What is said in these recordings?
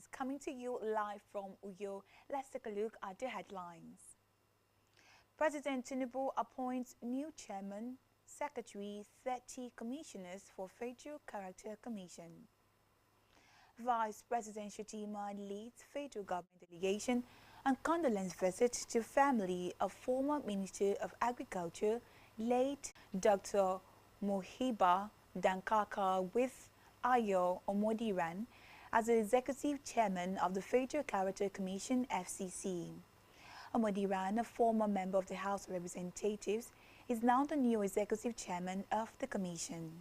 News, coming to you live from Uyo. Let's take a look at the headlines. President Tinubu appoints new chairman, secretary, 30 commissioners for Federal Character Commission. Vice President Shatima leads federal government delegation on condolence visit to family of former Minister of Agriculture, late Dr. Mohiba Dankaka, with Ayo Omodiran as the executive chairman of the Federal Character Commission (FCC). Omodiran, a former member of the House of Representatives, is now the new executive chairman of the commission.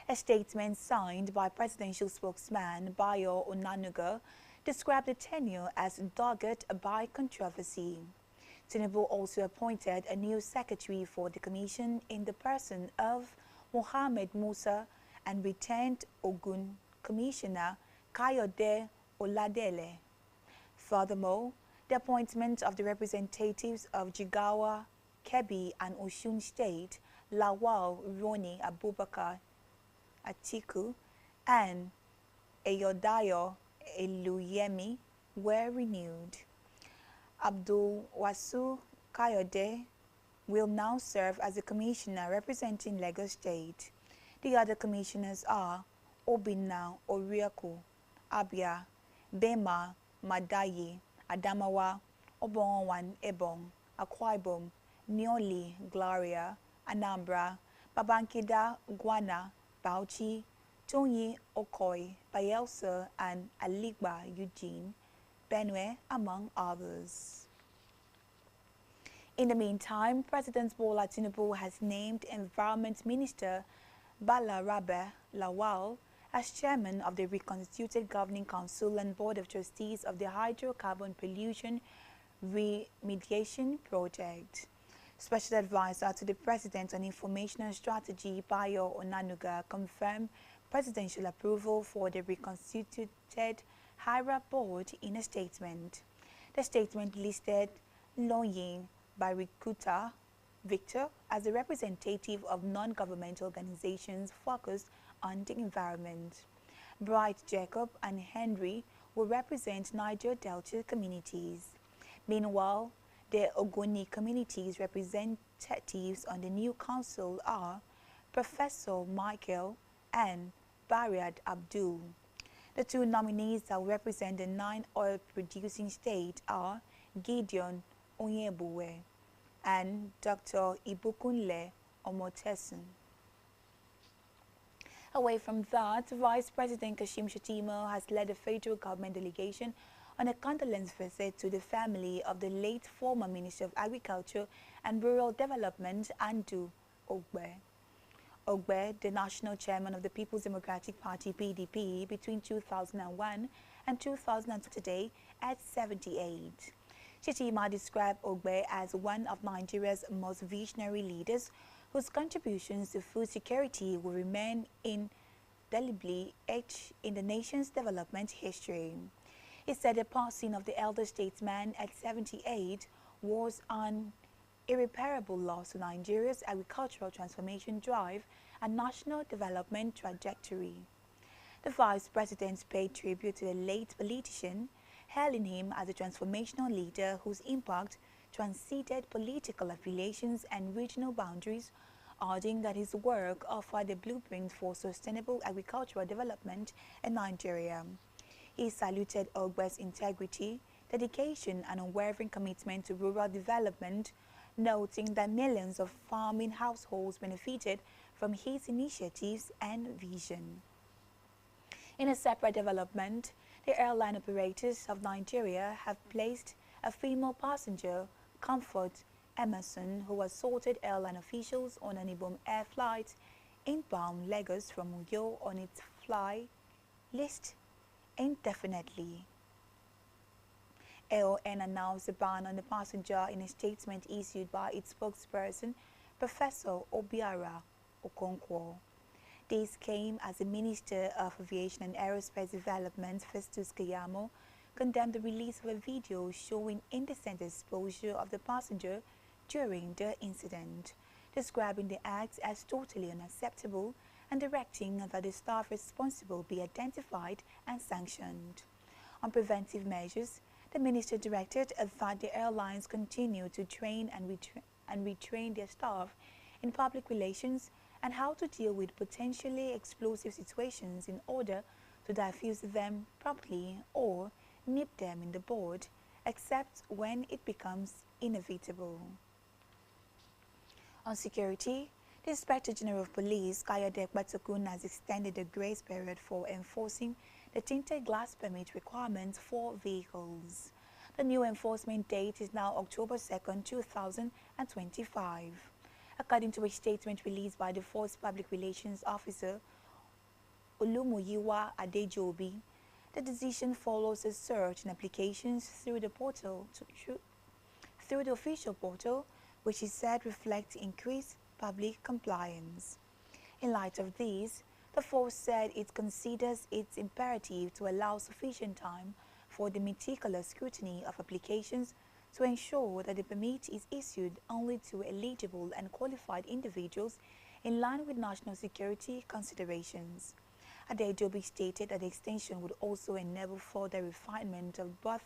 A statement signed by presidential spokesman Bayo Onanuga described the tenure as dogged by controversy. Tinubu also appointed a new secretary for the commission in the person of Mohammed Musa and returned Ogun Commissioner Kayode Oladele. Furthermore, the appointment of the representatives of Jigawa, Kebbi and Osun State, Lawal Roni Abubakar Atiku and Eyodayo Eluyemi were renewed. Abdul Wasu Kayode will now serve as the commissioner representing Lagos State. The other commissioners are Obinna Oriaku, Abia, Bema Madayi, Adamawa, Obonwan Ebong, Akwa Ibom, Nioli Gloria, Anambra, Babangida Gwana, Bauchi, Tonyi Okoy, Bayelsa and Aligba Eugene, Benue, among others. In the meantime, President Bola Tinubu has named Environment Minister Balarabe Lawal as chairman of the reconstituted Governing Council and Board of Trustees of the Hydrocarbon Pollution Remediation Project. Special Advisor to the President on Information and Strategy, Bayo Onanuga, confirmed presidential approval for the reconstituted HIRA board in a statement. The statement listed Loyin Barikuta Victor as the representative of non-governmental organizations focused on the environment. Bright Jacob and Henry will represent Niger Delta communities. Meanwhile, the Ogoni communities representatives on the new council are Professor Michael and Bariad Abdul. The two nominees that will represent the 9 oil-producing states are Gideon Onyebuwe and Dr. Ibukunle Omotesun. Away from that, Vice President Kashim Shettima has led a federal government delegation on a condolence visit to the family of the late former Minister of Agriculture and Rural Development, Andu Ogbe. Ogbe, the national chairman of the People's Democratic Party (PDP) between 2001 and 2002, today at 78. Shettima described Ogbe as one of Nigeria's most visionary leaders whose contributions to food security will remain indelibly etched in the nation's development history. He said the passing of the elder statesman at 78 was an irreparable loss to Nigeria's agricultural transformation drive and national development trajectory. The vice president paid tribute to the late politician, hailing him as a transformational leader whose impact transcended political affiliations and regional boundaries, adding that his work offered a blueprint for sustainable agricultural development in Nigeria. He saluted Ogbe's integrity, dedication and unwavering commitment to rural development, noting that millions of farming households benefited from his initiatives and vision. In a separate development, the airline operators of Nigeria have placed a female passenger, Comfort Emerson, who assaulted airline officials on an Ibom Air flight inbound Lagos from Uyo, on its fly list indefinitely. AON announced a ban on the passenger in a statement issued by its spokesperson, Professor Obiara Okonkwo. This came as the Minister of Aviation and Aerospace Development, Festus Keyamo, condemned the release of a video showing indecent exposure of the passenger during the incident, describing the act as totally unacceptable and directing that the staff responsible be identified and sanctioned. On preventive measures, the minister directed that the airlines continue to train and retrain their staff in public relations and how to deal with potentially explosive situations in order to diffuse them promptly or nip them in the bud, except when it becomes inevitable. On security, the Inspector General of Police, Kayode Batsokun, has extended the grace period for enforcing the tinted glass permit requirements for vehicles. The new enforcement date is now October 2, 2025. According to a statement released by the Force Public Relations Officer, Olumuyiwa Adejobi, the decision follows a surge in applications through the official portal, which is said reflects increased public compliance. In light of this, the force said it considers it imperative to allow sufficient time for the meticulous scrutiny of applications to ensure that the permit is issued only to eligible and qualified individuals in line with national security considerations. Adejobi stated that the extension would also enable further refinement of both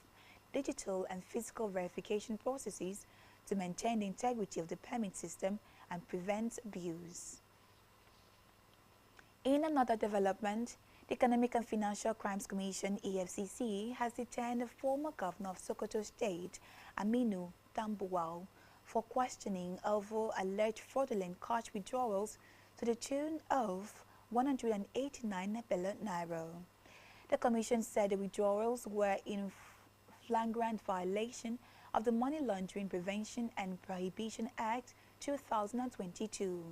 digital and physical verification processes to maintain the integrity of the permit system and prevent abuse. In another development, the Economic and Financial Crimes Commission (EFCC) has detained the former governor of Sokoto State, Aminu Tambuwal, for questioning over alleged fraudulent cash withdrawals to the tune of 189 billion naira. The commission said the withdrawals were in flagrant violation of the Money Laundering Prevention and Prohibition Act 2022.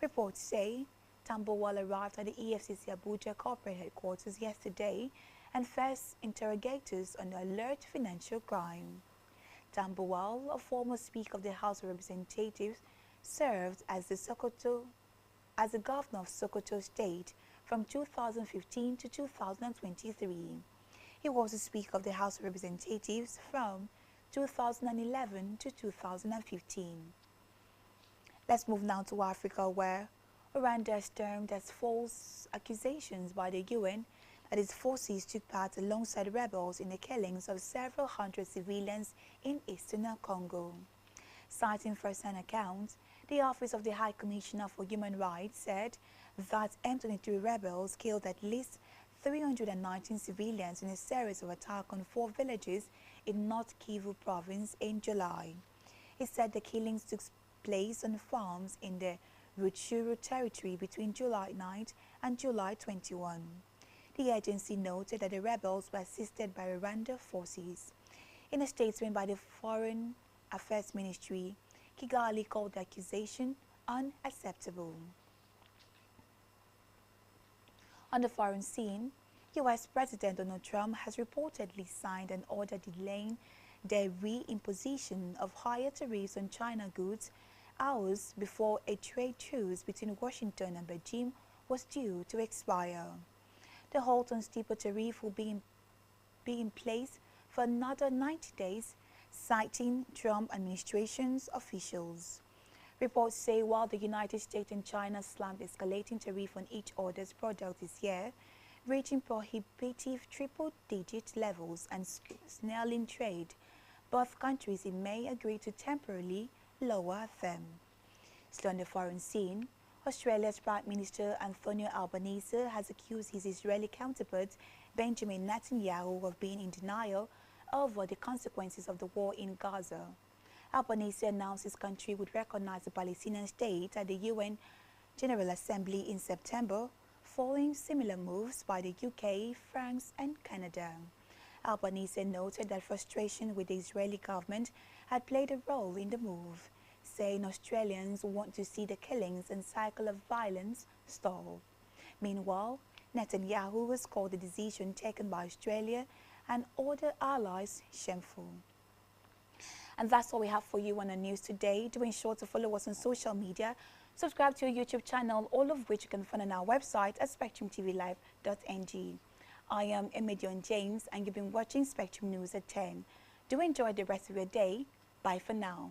Reports say Tambowal arrived at the EFCC Abuja corporate headquarters yesterday and faced interrogators on the alleged financial crime. Tambowal, a former Speaker of the House of Representatives, served as the governor of Sokoto State from 2015 to 2023. He was the Speaker of the House of Representatives from 2011 to 2015. Let's move now to Africa, where Rwanda is termed as false accusations by the UN that its forces took part alongside rebels in the killings of several hundred civilians in eastern Congo. Citing first-hand accounts, the Office of the High Commissioner for Human Rights said that M23 rebels killed at least 319 civilians in a series of attacks on 4 villages in North Kivu province in July. It said the killings took place on farms in the Rutshuru territory between July 9 and July 21. The agency noted that the rebels were assisted by Rwanda forces. In a statement by the Foreign Affairs Ministry, Kigali called the accusation unacceptable. On the foreign scene, U.S. President Donald Trump has reportedly signed an order delaying the reimposition of higher tariffs on China goods hours before a trade truce between Washington and Beijing was due to expire. The halt on steeper tariff will be in place for another 90 days, citing Trump administration's officials. Reports say while the United States and China slammed escalating tariff on each other's product this year, reaching prohibitive triple-digit levels and snarling trade, both countries in May agreed to temporarily lower them. Still on the foreign scene, Australia's Prime Minister Anthony Albanese has accused his Israeli counterpart Benjamin Netanyahu of being in denial over the consequences of the war in Gaza. Albanese announced his country would recognize the Palestinian state at the UN General Assembly in September, following similar moves by the UK, France and Canada. Albanese noted that frustration with the Israeli government had played a role in the move, saying Australians want to see the killings and cycle of violence stall. Meanwhile, Netanyahu has called the decision taken by Australia and other allies shameful. And that's all we have for you on the news today. Do ensure to follow us on social media, subscribe to our YouTube channel, all of which you can find on our website at spectrumtvlive.ng. I am Emedion James and you've been watching Spectrum News at 10. Do enjoy the rest of your day. Bye for now.